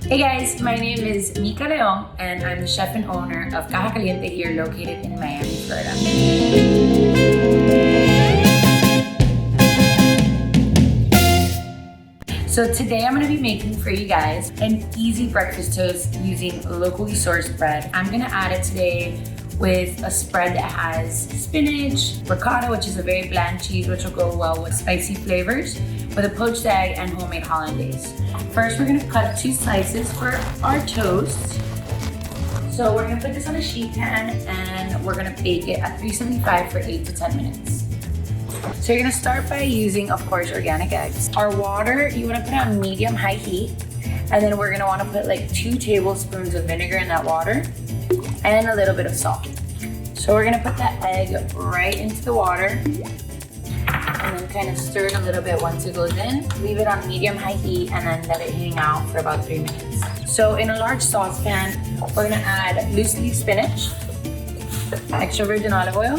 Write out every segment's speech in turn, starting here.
Hey guys, my name is Mika and I'm the chef and owner of Caja Caliente here located in Miami, Florida. So today I'm going to be making for you guys an easy breakfast toast using locally sourced bread. I'm going to add it today with a spread that has spinach, ricotta, which is a very bland cheese which will go well with spicy flavors, with a poached egg and homemade hollandaise. First, we're going to cut 2 slices for our toast. So we're going to put this on a sheet pan and we're going to bake it at 375 for 8 to 10 minutes. So you're going to start by using, of course, organic eggs. Our water, you want to put it on medium-high heat, and then we're going to want to put like 2 tablespoons of vinegar in that water and a little bit of salt. So we're going to put that egg right into the water and then kind of stir it a little bit once it goes in. Leave it on medium-high heat and then let it hang out for about 3 minutes. So in a large saucepan, we're going to add loose leaf spinach, extra virgin olive oil,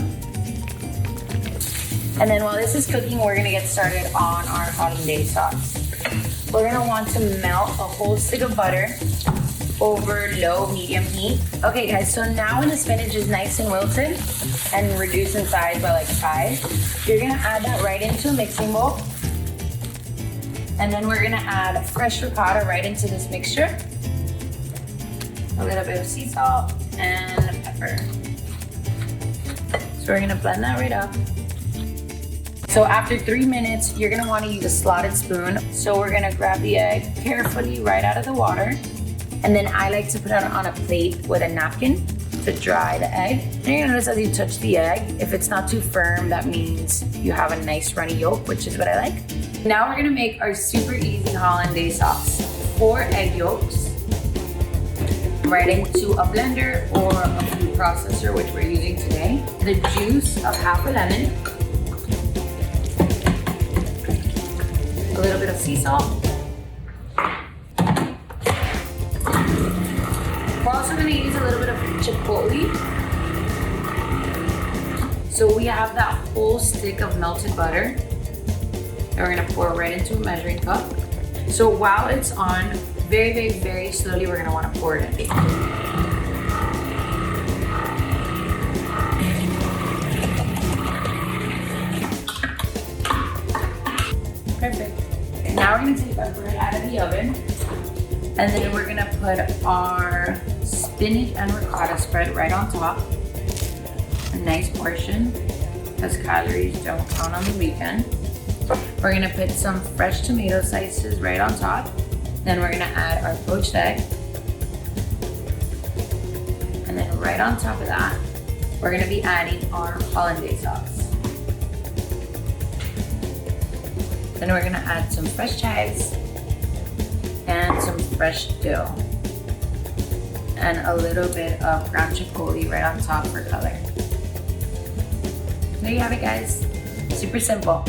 and then while this is cooking, we're going to get started on our hollandaise sauce. We're going to want to melt a whole stick of butter over low-medium heat. Okay guys, so now when the spinach is nice and wilted and reduced in size by like 5, you're gonna add that right into a mixing bowl. And then we're gonna add fresh ricotta right into this mixture. A little bit of sea salt and pepper. So we're gonna blend that right up. So after 3 minutes, you're gonna wanna use a slotted spoon. So we're gonna grab the egg carefully right out of the water. And then I like to put it on a plate with a napkin to dry the egg. And you're gonna notice as you touch the egg, if it's not too firm, that means you have a nice runny yolk, which is what I like. Now we're gonna make our super easy hollandaise sauce. 4 egg yolks, right into a blender or a food processor, which we're using today. The juice of half a lemon, a little bit of sea salt. We're also going to use a little bit of chipotle. So we have that whole stick of melted butter that we're going to pour right into a measuring cup. So while it's on, very, very, very slowly, we're going to want to pour it in. Perfect. Now we're going to take our bread out of the oven. And then we're gonna put our spinach and ricotta spread right on top. A nice portion, because calories don't count on the weekend. We're gonna put some fresh tomato slices right on top. Then we're gonna add our poached egg. And then right on top of that, we're gonna be adding our hollandaise sauce. Then we're gonna add some fresh chives and some fresh dill and a little bit of ground chipotle right on top for color. There you have it guys, super simple.